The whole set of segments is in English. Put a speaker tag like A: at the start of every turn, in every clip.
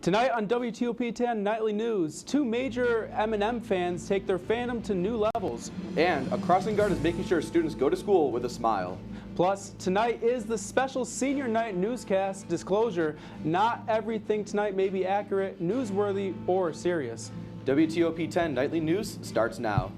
A: Tonight on WTOP 10 Nightly News, two major M&M fans take their fandom to new levels.
B: And a crossing guard is making sure students go to school with a smile.
A: Plus, tonight is the special senior night newscast disclosure. Not everything tonight may be accurate, newsworthy, or serious.
B: WTOP 10 Nightly News starts now.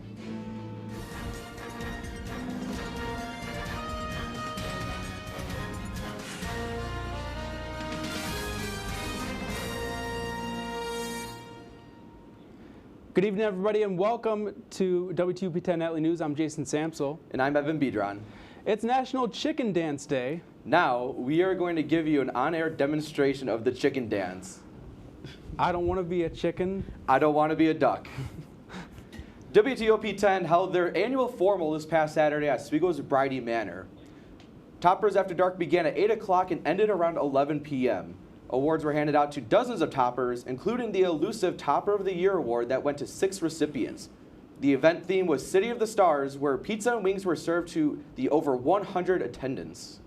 A: Good evening, everybody, and welcome to WTOP 10 Nightly News. I'm Jason Samsel.
B: And I'm Evan Bedron.
A: It's National Chicken Dance Day.
B: Now, we are going to give you an on-air demonstration of the chicken dance.
A: I don't want to be a chicken.
B: I don't want to be a duck. WTOP 10 held their annual formal this past Saturday at Oswego's Bridey Manor. Toppers After Dark began at 8 o'clock and ended around 11 p.m. Awards were handed out to dozens of toppers, including the elusive Topper of the Year award that went to 6 recipients. The event theme was City of the Stars, where pizza and wings were served to the over 100 attendants.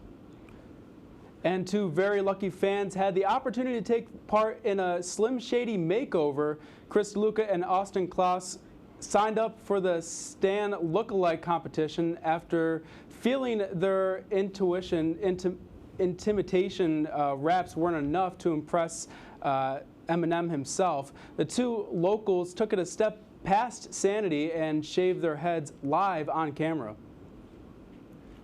A: And two very lucky fans had the opportunity to take part in a Slim Shady makeover. Chris DeLuca and Austin Klaus signed up for the Stan Lookalike competition after feeling their intimidation raps weren't enough to impress Eminem himself. The two locals took it a step past sanity and shaved their heads live on camera.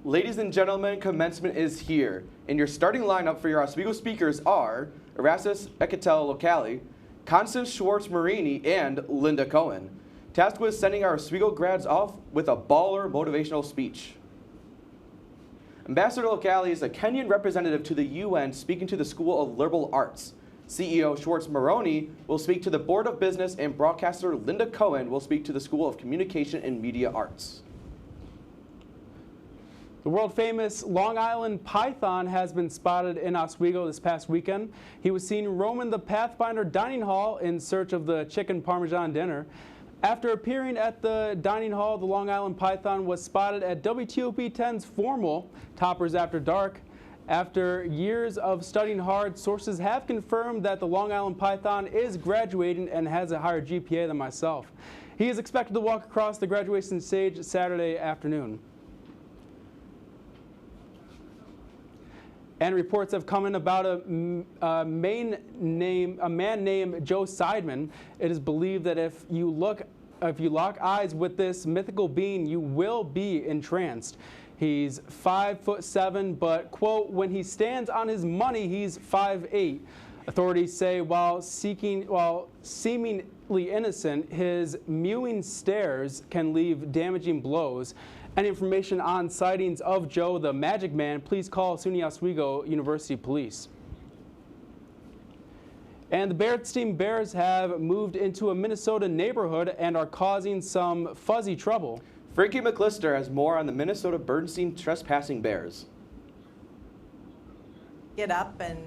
B: Ladies and gentlemen, commencement is here, and your starting lineup for your Oswego speakers are Erastus Eketel Locali, Constance Schwartz-Marini, and Linda Cohen. Tasked with sending our Oswego grads off with a baller motivational speech. Ambassador Locali is a Kenyan representative to the UN speaking to the School of Liberal Arts. CEO Schwartz-Maroney will speak to the Board of Business, and broadcaster Linda Cohen will speak to the School of Communication and Media Arts.
A: The world-famous Long Island Python has been spotted in Oswego this past weekend. He was seen roaming the Pathfinder Dining Hall in search of the chicken parmesan dinner. After appearing at the dining hall, the Long Island Python was spotted at WTOP 10's formal Toppers After Dark. After years of studying hard, sources have confirmed that the Long Island Python is graduating and has a higher GPA than myself. He is expected to walk across the graduation stage Saturday afternoon. And reports have come in about a man named Joe Seidman. It is believed that if you lock eyes with this mythical being, you will be entranced. He's 5'7", but, quote, when he stands on his money, he's 5'8". Authorities say while seemingly innocent, his mewing stares can leave damaging blows. Any information on sightings of Joe the Magic Man, please call SUNY Oswego University Police. And the Berenstein Bears have moved into a Minnesota neighborhood and are causing some fuzzy trouble.
B: Frankie McClister has more on the Minnesota Bernstein trespassing bears.
C: Get up, and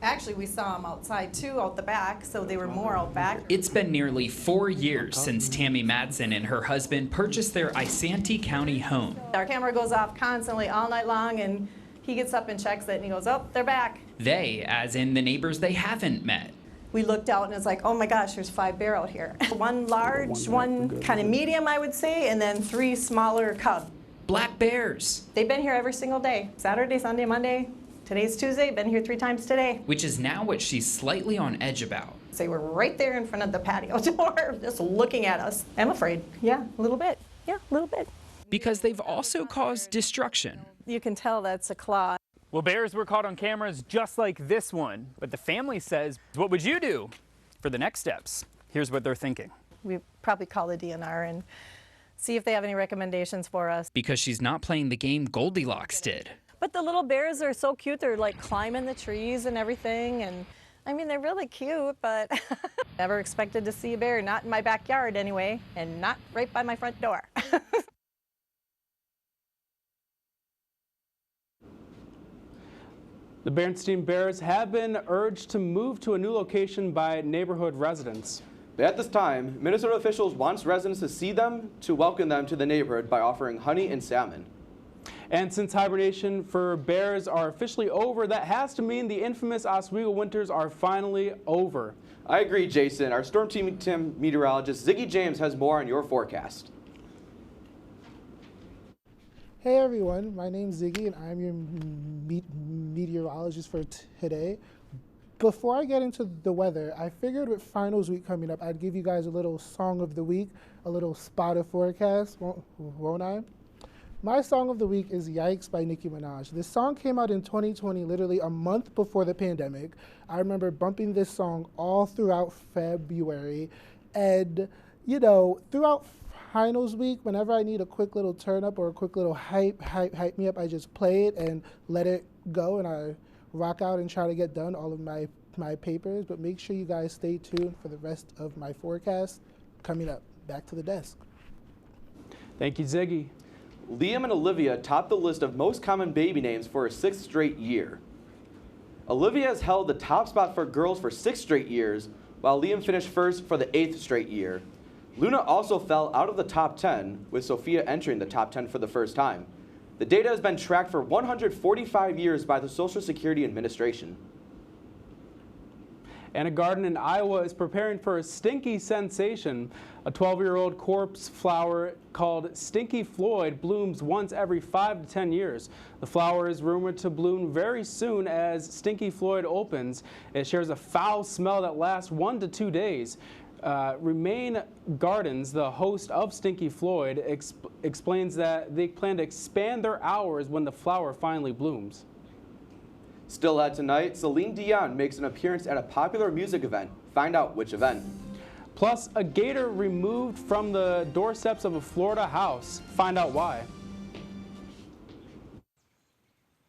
C: actually we saw them outside too, out the back, so they were more out back.
D: It's been nearly 4 years since Tammy Madsen and her husband purchased their Isanti County home.
C: Our camera goes off constantly all night long, and he gets up and checks it, and he goes, oh, they're back.
D: They, as in the neighbors they haven't met.
C: We looked out, and it's like, oh my gosh, there's 5 bear out here. One large, one kind of medium, I would say, and then 3 smaller cubs.
D: Black bears.
C: They've been here every single day. Saturday, Sunday, Monday. Today's Tuesday, been here 3 times today.
D: Which is now what she's slightly on edge about.
C: They were right there in front of the patio door, just looking at us. I'm afraid. Yeah, a little bit. Yeah, a little bit.
D: Because they've also caused destruction.
C: You can tell that's a claw.
E: Well, bears were caught on cameras just like this one, but the family says, what would you do for the next steps? Here's what they're thinking.
C: We probably call the DNR and see if they have any recommendations for us.
D: Because she's not playing the game Goldilocks did.
C: But the little bears are so cute. They're like climbing the trees and everything. And I mean, they're really cute, but never expected to see a bear, not in my backyard anyway, and not right by my front door.
A: The Berenstein Bears have been urged to move to a new location by neighborhood residents.
B: But at this time, Minnesota officials want residents to see them to welcome them to the neighborhood by offering honey and salmon.
A: And since hibernation for bears are officially over, that has to mean the infamous Oswego winters are finally over.
B: I agree, Jason. Our Storm Team meteorologist Ziggy James has more on your forecast.
F: Hey everyone, my name's Ziggy and I'm your meteorologist for today. Before I get into the weather, I figured with finals week coming up, I'd give you guys a little song of the week, a little spot of forecast, won't I? My song of the week is Yikes by Nicki Minaj. This song came out in 2020, literally a month before the pandemic. I remember bumping this song all throughout February. And, you know, throughout finals week, whenever I need a quick little turn up or a quick little hype me up, I just play it and let it go and I rock out and try to get done all of my papers. But make sure you guys stay tuned for the rest of my forecast coming up. Back to the desk.
A: Thank you, Ziggy.
B: Liam and Olivia topped the list of most common baby names for a 6th straight year. Olivia has held the top spot for girls for 6 straight years, while Liam finished first for the 8th straight year. Luna also fell out of the top 10, with Sophia entering the top 10 for the first time. The data has been tracked for 145 years by the Social Security Administration.
A: And a garden in Iowa is preparing for a stinky sensation. A 12-year-old corpse flower called Stinky Floyd blooms once every 5 to 10 years. The flower is rumored to bloom very soon as Stinky Floyd opens. It shares a foul smell that lasts 1 to 2 days. Remain Gardens, the host of Stinky Floyd, explains that they plan to expand their hours when the flower finally blooms.
B: Still ahead tonight, Celine Dion makes an appearance at a popular music event. Find out which event.
A: Plus, a gator removed from the doorsteps of a Florida house. Find out why.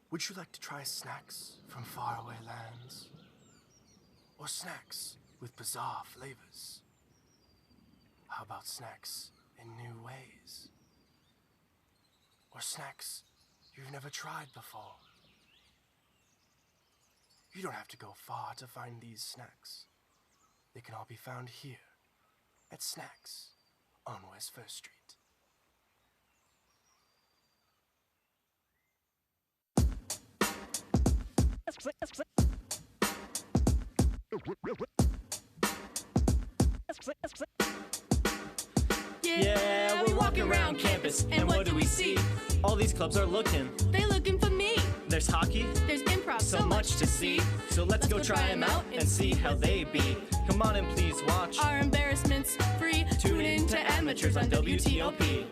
G: Would you like to try snacks from faraway lands? Or snacks with bizarre flavors? How about snacks in new ways? Or snacks you've never tried before? You don't have to go far to find these snacks. They can all be found here at Snacks on West First Street.
H: Yeah, we're walking around campus, and what do we see? All these clubs are looking.
I: They looking for me.
H: There's hockey,
I: There's improv,
H: so much to see. So let's go try them out and see how they be. Come on and please watch.
I: Our embarrassments free.
H: Tune in to Amateurs on WTOP.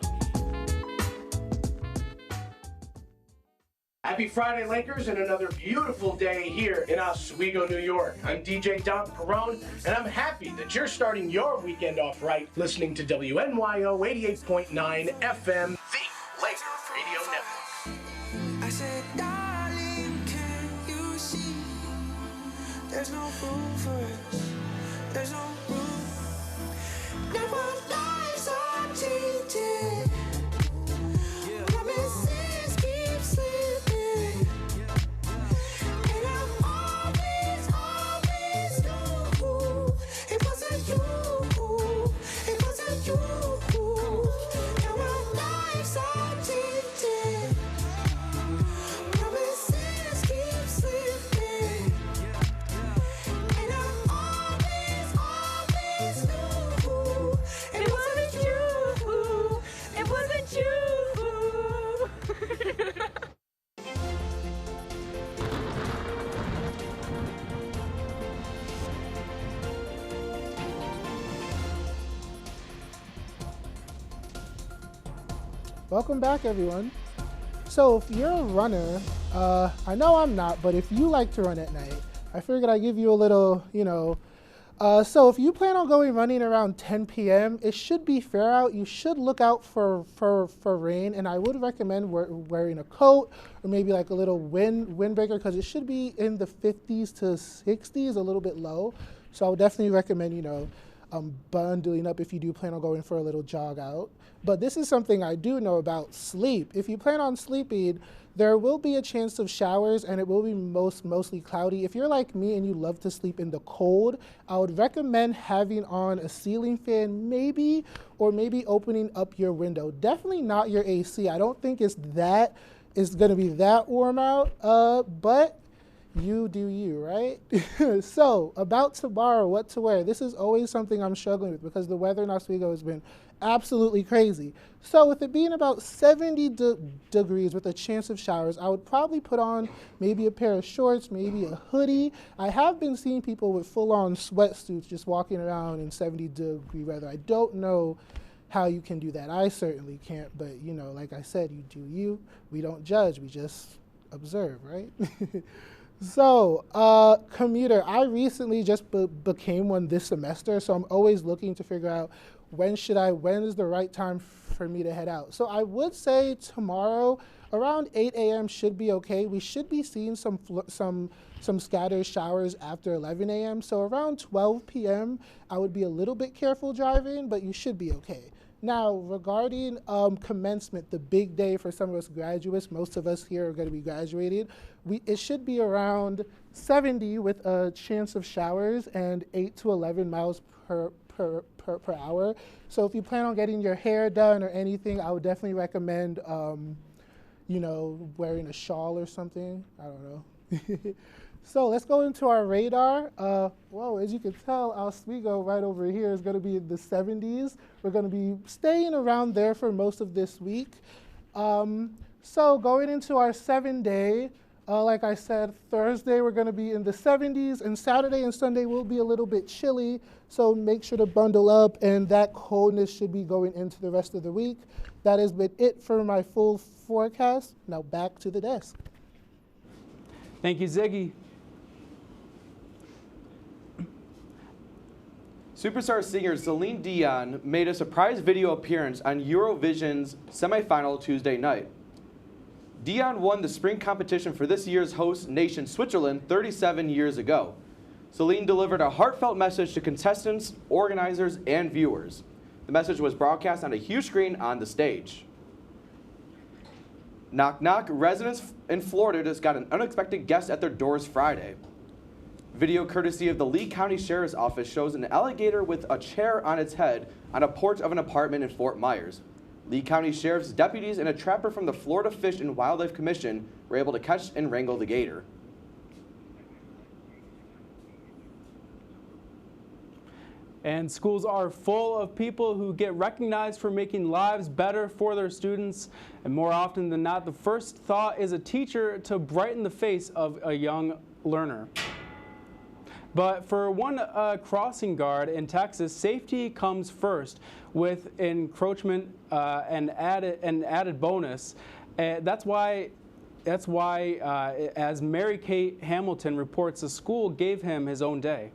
J: Happy Friday, Lakers, and another beautiful day here in Oswego, New York. I'm DJ Don Perone, and I'm happy that you're starting your weekend off right listening to WNYO 88.9 FM, the Laker Radio Network.
K: I said, darling, can you see? There's no room for us. There's no room. Now our lives are tainted. Promises keep slipping. And I always knew it wasn't you. It wasn't you. Now our lives are tainted. Promises keep slipping. And I always knew it wasn't you. It wasn't you.
F: Welcome back, everyone. So if you're a runner, I know I'm not, but if you like to run at night, I figured I'd give you a little, so if you plan on going running around 10 p.m., it should be fair out. You should look out for rain, and I would recommend wearing a coat or maybe like a little windbreaker because it should be in the 50s to 60s, a little bit low. So I would definitely recommend, bundling up if you do plan on going for a little jog out. But this is something I do know about sleep. If you plan on sleeping, there will be a chance of showers and it will be mostly cloudy. If you're like me and you love to sleep in the cold, I would recommend having on a ceiling fan or maybe opening up your window. Definitely not your AC. I don't think it's that it's going to be that warm out, but you do you, right? So about tomorrow, what to wear. This is always something I'm struggling with because the weather in Oswego has been absolutely crazy. So with it being about 70 degrees with a chance of showers, I would probably put on maybe a pair of shorts, maybe a hoodie. I have been seeing people with full-on sweatsuits just walking around in 70-degree weather. I don't know how you can do that. I certainly can't, but you know, like I said, you do you. We don't judge, we just observe, right? So, commuter, I recently just became one this semester, so I'm always looking to figure out when is the right time for me to head out. So I would say tomorrow around 8 a.m. should be okay. We should be seeing some scattered showers after 11 a.m. So around 12 p.m. I would be a little bit careful driving, but you should be okay. Now, regarding commencement, the big day for some of us graduates, most of us here are going to be graduated, it should be around 70 with a chance of showers and 8 to 11 miles per hour. So if you plan on getting your hair done or anything, I would definitely recommend, you know, wearing a shawl or something. I don't know. So let's go into our radar. Well, as you can tell, Oswego right over here is going to be in the 70s. We're going to be staying around there for most of this week. So going into our 7-day, like I said, Thursday we're going to be in the 70s, and Saturday and Sunday will be a little bit chilly, so make sure to bundle up, and that coldness should be going into the rest of the week. That has been it for my full forecast. Now back to the desk.
A: Thank you, Ziggy.
B: Superstar singer Celine Dion made a surprise video appearance on Eurovision's semifinal Tuesday night. Dion won the spring competition for this year's host nation, Switzerland, 37 years ago. Celine delivered a heartfelt message to contestants, organizers, and viewers. The message was broadcast on a huge screen on the stage. Knock knock, residents in Florida just got an unexpected guest at their doors Friday. Video courtesy of the Lee County Sheriff's Office shows an alligator with a chair on its head on a porch of an apartment in Fort Myers. Lee County Sheriff's deputies and a trapper from the Florida Fish and Wildlife Commission were able to catch and wrangle the gator.
A: And schools are full of people who get recognized for making lives better for their students. And more often than not, the first thought is a teacher to brighten the face of a young learner. But for one crossing guard in Texas, safety comes first with encroachment and added bonus. That's why, as Mary Kate Hamilton reports, the school gave him his own day.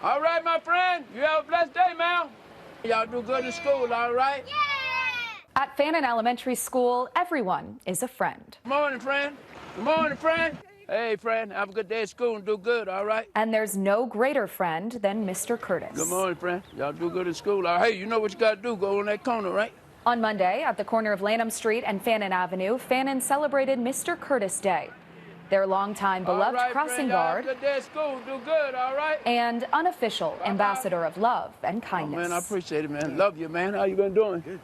L: All right, my friend, you have a blessed day, man. Y'all do good in school, all right? Yeah!
M: At Fannin Elementary School, everyone is a friend.
L: Good morning, friend. Good morning, friend. Hey, friend, have a good day at school and do good, all right?
M: And there's no greater friend than Mr. Curtis.
L: Good morning, friend. Y'all do good in school. Hey, you know what you got to do. Go on that corner, right?
M: On Monday, at the corner of Lanham Street and Fannin Avenue, Fannin celebrated Mr. Curtis Day. Their longtime beloved crossing guard
L: good day at school. Do good, all right?
M: And unofficial ambassador of love and kindness.
L: Oh, man, I appreciate it, man. Love you, man. How you been doing? Good.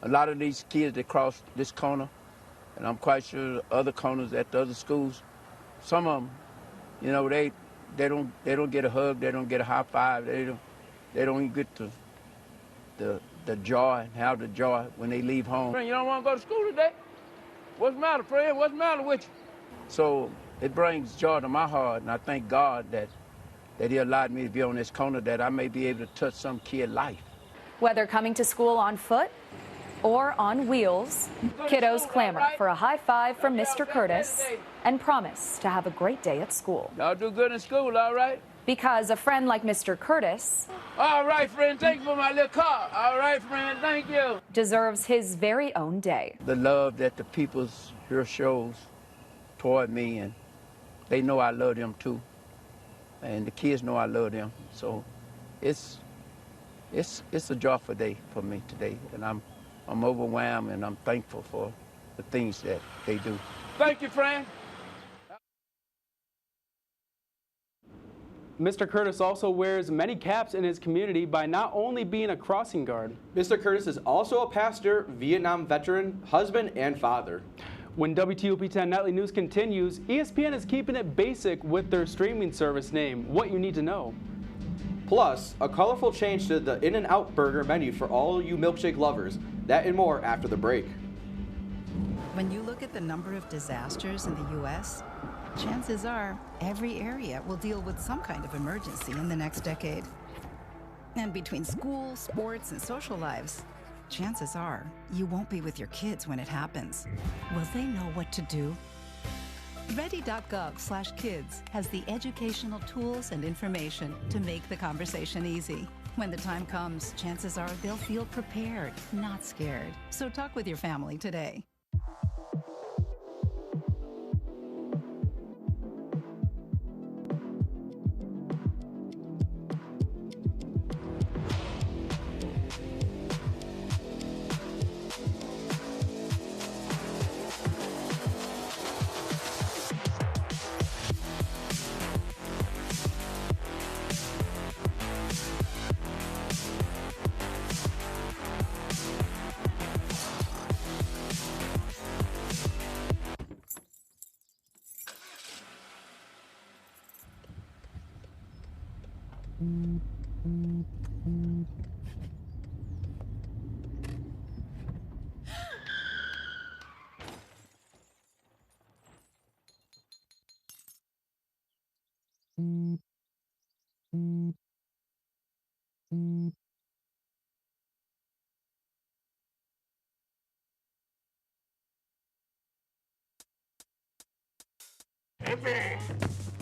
L: A lot of these kids that cross this corner, and I'm quite sure other corners at the other schools, some of them, you know, they don't get a hug, they don't get a high five, they don't even get the joy, have the joy when they leave home. Friend, you don't want to go to school today? What's the matter, friend? What's the matter with you? So it brings joy to my heart, and I thank God that He allowed me to be on this corner, that I may be able to touch some kid's life.
M: Whether coming to school on foot or on wheels, kiddos clamor for a high five from Mr. Curtis and promise to have a great day at school.
L: Y'all do good in school, all right?
M: Because a friend like Mr. Curtis,
L: all right, friend, thank you for my little car. All right, friend, thank you.
M: Deserves his very own day.
L: The love that the people here shows toward me, and they know I love them too. And the kids know I love them. So it's a joyful day for me today, and I'm overwhelmed, and I'm thankful for the things that they do. Thank you, friend.
A: Mr. Curtis also wears many caps in his community by not only being a crossing guard.
B: Mr. Curtis is also a pastor, Vietnam veteran, husband, and father.
A: When WTOP 10 Nightly News continues, ESPN is keeping it basic with their streaming service name, What You Need to Know.
B: Plus, a colorful change to the In-N-Out burger menu for all you milkshake lovers. That and more after the break.
N: When you look at the number of disasters in the U.S., chances are every area will deal with some kind of emergency in the next decade. And between school, sports, and social lives, chances are you won't be with your kids when it happens. Will they know what to do? Ready.gov/kids has the educational tools and information to make the conversation easy. When the time comes, chances are they'll feel prepared, not scared. So talk with your family today.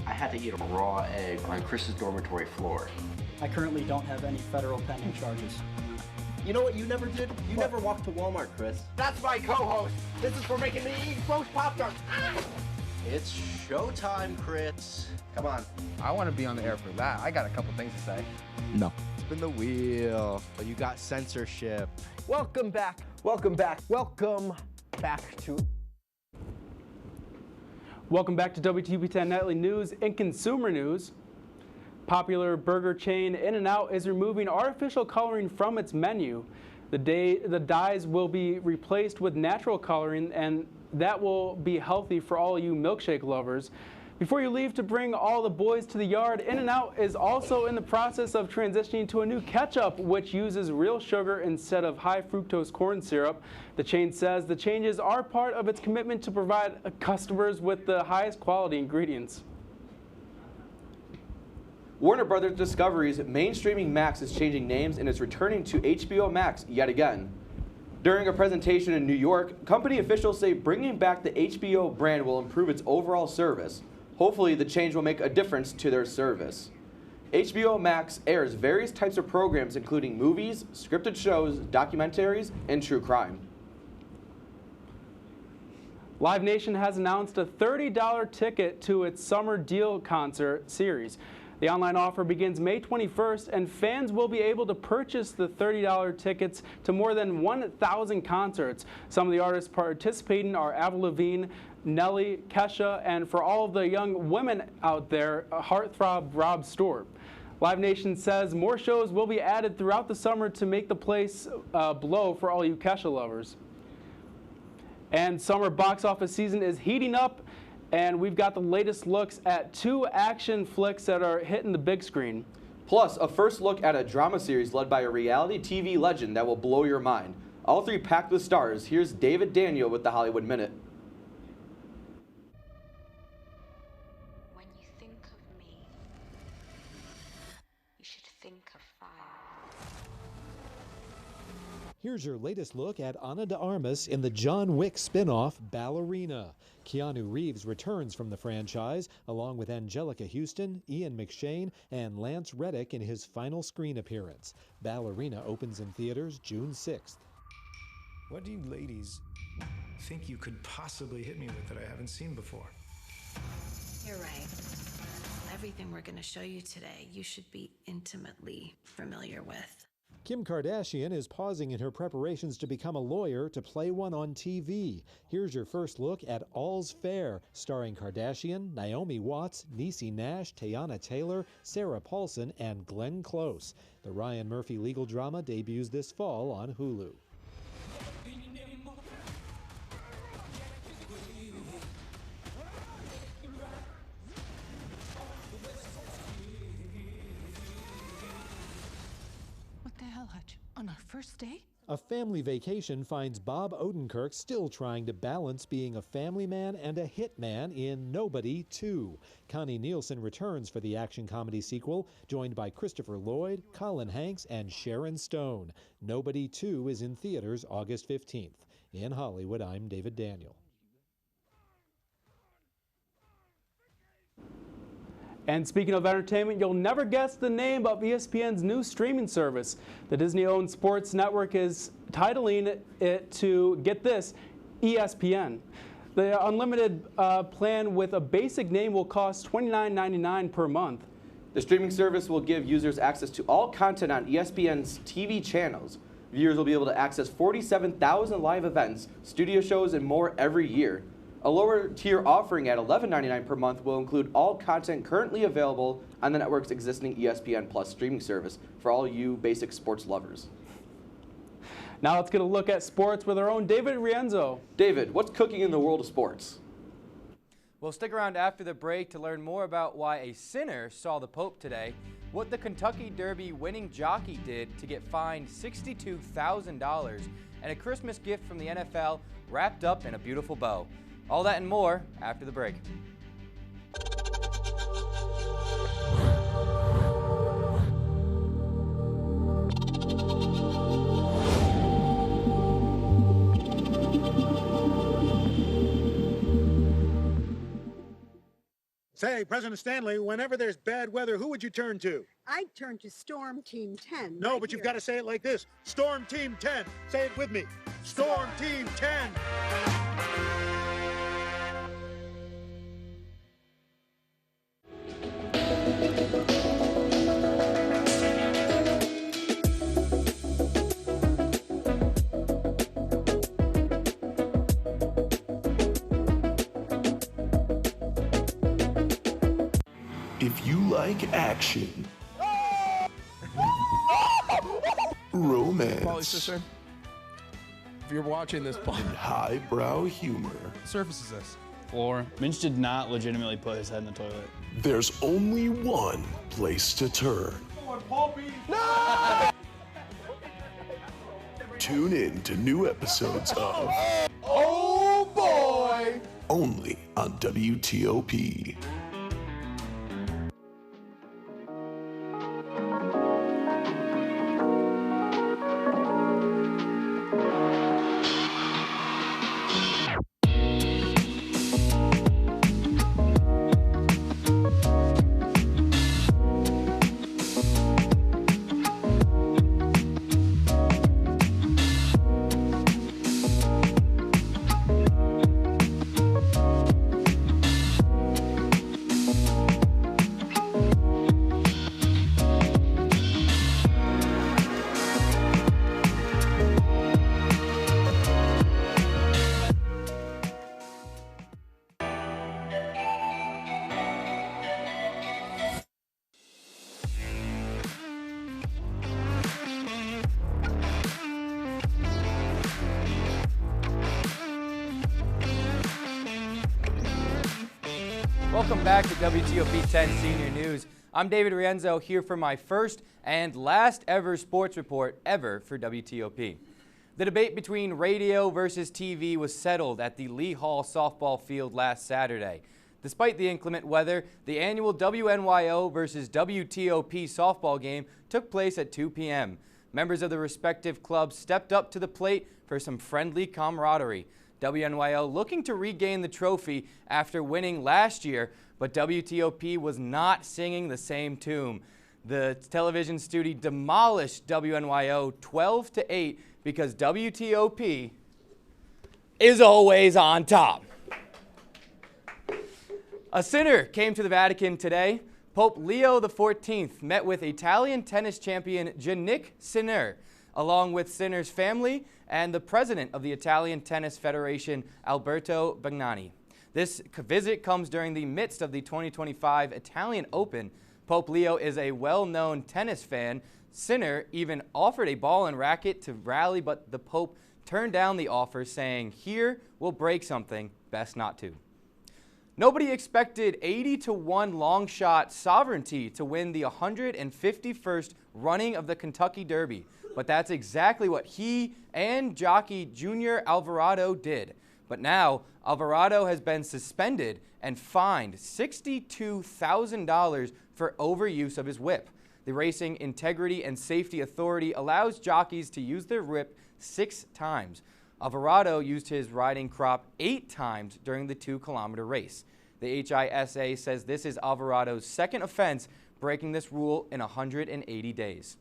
O: I had to eat a raw egg on Chris's dormitory floor.
P: I currently don't have any federal pending charges.
H: You know what you never did? You never walked to Walmart, Chris.
J: That's my co-host. This is for making me eat roast Pop-Tarts.
H: It's showtime, Chris. Come on.
Q: I want to be on the air for that. I got a couple things to say.
R: No.
H: Spin the wheel. But you got censorship.
P: Welcome back. Welcome back. Welcome back to...
A: Welcome back to WTOP 10 Nightly News and Consumer News. Popular burger chain In-N-Out is removing artificial coloring from its menu. The dyes will be replaced with natural coloring, and that will be healthy for all you milkshake lovers. Before you leave to bring all the boys to the yard, In-N-Out is also in the process of transitioning to a new ketchup, which uses real sugar instead of high fructose corn syrup. The chain says the changes are part of its commitment to provide customers with the highest quality ingredients.
B: Warner Brothers Discovery's mainstreaming Max is changing names and is returning to HBO Max yet again. During a presentation in New York, company officials say bringing back the HBO brand will improve its overall service. Hopefully, the change will make a difference to their service. HBO Max airs various types of programs including movies, scripted shows, documentaries, and true crime.
A: Live Nation has announced a $30 ticket to its Summer Deal concert series. The online offer begins May 21st, and fans will be able to purchase the $30 tickets to more than 1,000 concerts. Some of the artists participating are Avril Lavigne, Nelly, Kesha, and for all of the young women out there, heartthrob Rob Stewart. Live Nation says more shows will be added throughout the summer to make the place blow for all you Kesha lovers. And summer box office season is heating up, and we've got the latest looks at 2 action flicks that are hitting the big screen.
B: Plus, a first look at a drama series led by a reality TV legend that will blow your mind. All 3 packed with stars. Here's David Daniel with the Hollywood Minute.
S: When you think of me, you should think of fire.
T: Here's your latest look at Ana de Armas in the John Wick spin-off Ballerina. Keanu Reeves returns from the franchise, along with Angelica Houston, Ian McShane, and Lance Reddick in his final screen appearance. Ballerina opens in theaters June 6th.
U: What do you ladies think you could possibly hit me with that I haven't seen before?
V: You're right. Everything we're going to show you today, you should be intimately familiar with.
T: Kim Kardashian is pausing in her preparations to become a lawyer to play one on TV. Here's your first look at All's Fair, starring Kardashian, Naomi Watts, Niecy Nash, Teyana Taylor, Sarah Paulson, and Glenn Close. The Ryan Murphy legal drama debuts this fall on Hulu.
I: What the hell, Hutch? On our first date?
T: A family vacation finds Bob Odenkirk still trying to balance being a family man and a hitman in Nobody 2. Connie Nielsen returns for the action comedy sequel, joined by Christopher Lloyd, Colin Hanks, and Sharon Stone. Nobody 2 is in theaters August 15th. In Hollywood, I'm David Daniel.
A: And speaking of entertainment, you'll never guess the name of ESPN's new streaming service. The Disney-owned sports network is titling it to, get this, ESPN. The unlimited plan with a basic name will cost $29.99 per month.
B: The streaming service will give users access to all content on ESPN's TV channels. Viewers will be able to access 47,000 live events, studio shows, and more every year. A lower tier offering at $11.99 per month will include all content currently available on the network's existing ESPN Plus streaming service for all you basic sports lovers.
A: Now let's get a look at sports with our own David Rienzo.
B: David, what's cooking in the world of sports?
E: Well, stick around after the break to learn more about why a sinner saw the Pope today, what the Kentucky Derby winning jockey did to get fined $62,000, and a Christmas gift from the NFL wrapped up in a beautiful bow. All that and more after the break.
R: Say, President Stanley, whenever there's bad weather, who would you turn to?
W: I'd turn to Storm Team 10.
R: No, but you've got to say it like this. Storm Team 10. Say it with me. Storm Team 10.
G: If you like action, romance,
Q: Polly, sister, if you're watching this,
G: and highbrow humor,
Q: surface is this.
X: Floor. Minch did not legitimately put his head in the toilet.
G: there's only one place to turn.
R: No!
G: Tune in to new episodes of
R: Oh boy!
G: only on WTOP.
E: Welcome back to WTOP 10 Senior News. I'm David Rienzo here for my first and last ever sports report ever for WTOP. The debate between radio versus TV was settled at the Lee Hall softball field last Saturday. Despite the inclement weather, the annual WNYO versus WTOP softball game took place at 2 p.m. Members of the respective clubs stepped up to the plate for some friendly camaraderie. WNYO looking to regain the trophy after winning last year, but WTOP was not singing the same tune. The television studio demolished WNYO 12-8 because WTOP is always on top. A sinner came to the Vatican today. Pope Leo XIV met with Italian tennis champion Jannik Sinner, along with Sinner's family and the president of the Italian Tennis Federation, Alberto Bagnani. This visit comes during the midst of the 2025 Italian Open. Pope Leo is a well-known tennis fan. Sinner even offered a ball and racket to rally, but the Pope turned down the offer, saying, "Here, we'll break something, best not to." Nobody expected 80-1 long shot Sovereignty to win the 151st running of the Kentucky Derby, but that's exactly what he and jockey Junior Alvarado did. But now, Alvarado has been suspended and fined $62,000 for overuse of his whip. The Racing Integrity and Safety Authority allows jockeys to use their whip 6 times. Alvarado used his riding crop 8 times during the 2-kilometer race. The HISA says this is Alvarado's second offense, breaking this rule in 180 days.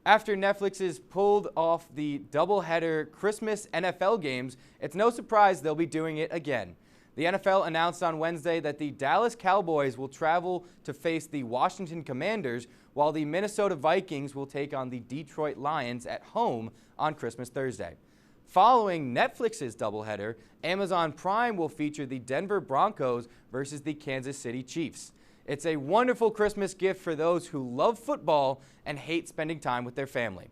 E: After Netflix's pulled off the doubleheader Christmas NFL games, it's no surprise they'll be doing it again. The NFL announced on Wednesday that the Dallas Cowboys will travel to face the Washington Commanders, while the Minnesota Vikings will take on the Detroit Lions at home on Christmas Thursday. Following Netflix's doubleheader, Amazon Prime will feature the Denver Broncos versus the Kansas City Chiefs. It's a wonderful Christmas gift for those who love football and hate spending time with their family.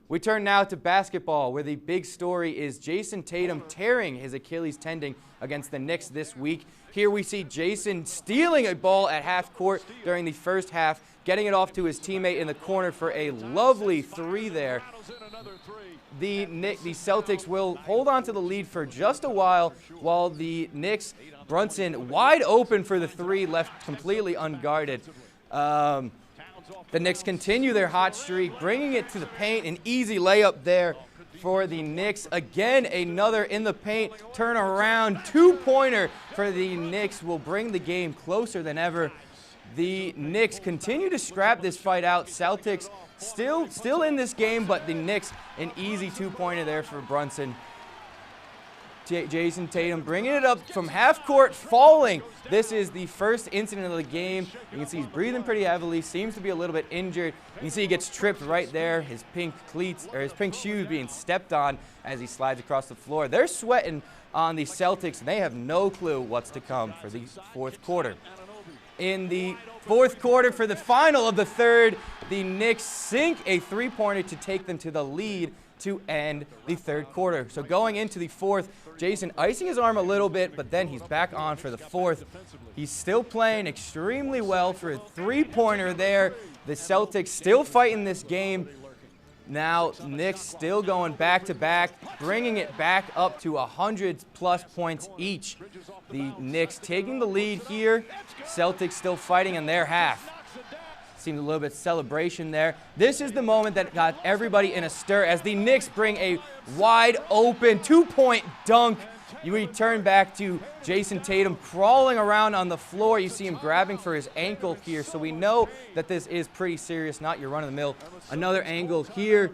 E: We turn now to basketball, where the big story is Jason Tatum tearing his Achilles tendon against the Knicks this week. Here we see Jason stealing a ball at half court during the first half, getting it off to his teammate in the corner for a lovely 3 there. The Celtics will hold on to the lead for just a while the Knicks, Brunson wide open for the 3, left completely unguarded. The Knicks continue their hot streak, bringing it to the paint. An easy layup there for the Knicks. Again, another in the paint, turn around, 2-pointer for the Knicks will bring the game closer than ever. The Knicks continue to scrap this fight out. Celtics still in this game, but the Knicks, an easy 2-pointer there for Brunson. Jason Tatum bringing it up from half court, falling. This is the first incident of the game. You can see he's breathing pretty heavily, seems to be a little bit injured. You can see he gets tripped right there, his pink cleats or his pink shoes being stepped on as he slides across the floor. They're sweating on the Celtics, and they have no clue what's to come for the fourth quarter. In the fourth quarter, for the final of the third, the Knicks sink a 3-pointer to take them to the lead to end the third quarter. So going into the fourth, Jason icing his arm a little bit, but then he's back on for the fourth. He's still playing extremely well for a 3-pointer there. The Celtics still fighting this game. Now, Knicks still going back-to-back, bringing it back up to 100-plus points each. The Knicks taking the lead here. Celtics still fighting in their half. Seemed a little bit of celebration there. This is the moment that got everybody in a stir as the Knicks bring a wide-open 2-point dunk. You return back to Jason Tatum crawling around on the floor. You see him grabbing for his ankle here, so we know that this is pretty serious, not your run-of-the-mill. Another angle here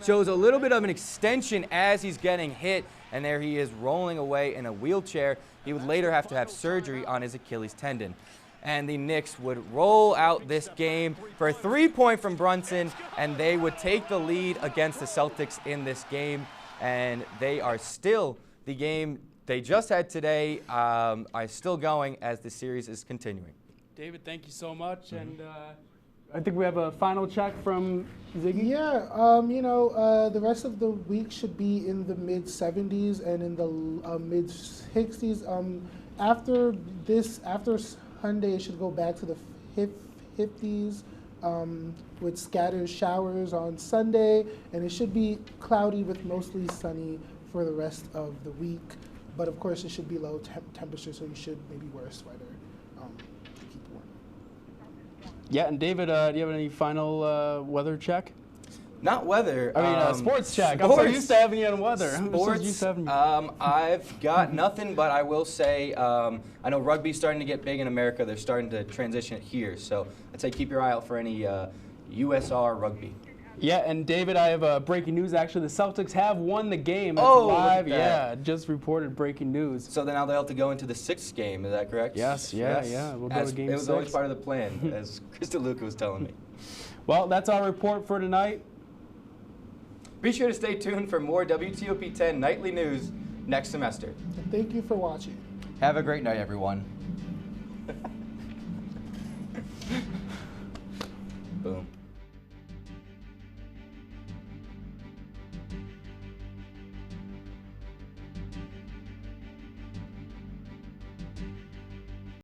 E: shows a little bit of an extension as he's getting hit, and there he is rolling away in a wheelchair. He would later have to have surgery on his Achilles tendon. And the Knicks would roll out this game for a 3-point from Brunson, and they would take the lead against the Celtics in this game. And they are still, the game they just had today, are still going as the series is continuing.
A: David, thank you so much. And I think we have a final check from Ziggy.
C: Yeah, the rest of the week should be in the mid-70s and in the mid-60s. After Sunday, it should go back to the 50s with scattered showers on Sunday, and it should be cloudy with mostly sunny for the rest of the week. But of course, it should be low temperature, so you should maybe wear a sweater to keep warm.
A: Yeah, and David, do you have any final weather check?
E: Not weather.
A: I mean, sports check. I'm so used to having you on weather.
E: Sports, I've got nothing, but I will say I know rugby's starting to get big in America. They're starting to transition it here. So I'd say keep your eye out for any USR rugby.
A: Yeah, and David, I have breaking news. Actually, the Celtics have won the game. It's
E: Oh, look
A: live.
E: at that.
A: Yeah, just reported breaking news.
E: So then now they'll have to go into the 6th game. Is that correct?
A: Yes, yeah. We'll go to game
E: It was always
A: 6.
E: part of the plan, as Krista Luca was telling me.
A: Well, that's our report for tonight.
E: Be sure to stay tuned for more WTOP 10 nightly news next semester.
C: And thank you for watching.
B: Have a great night, everyone.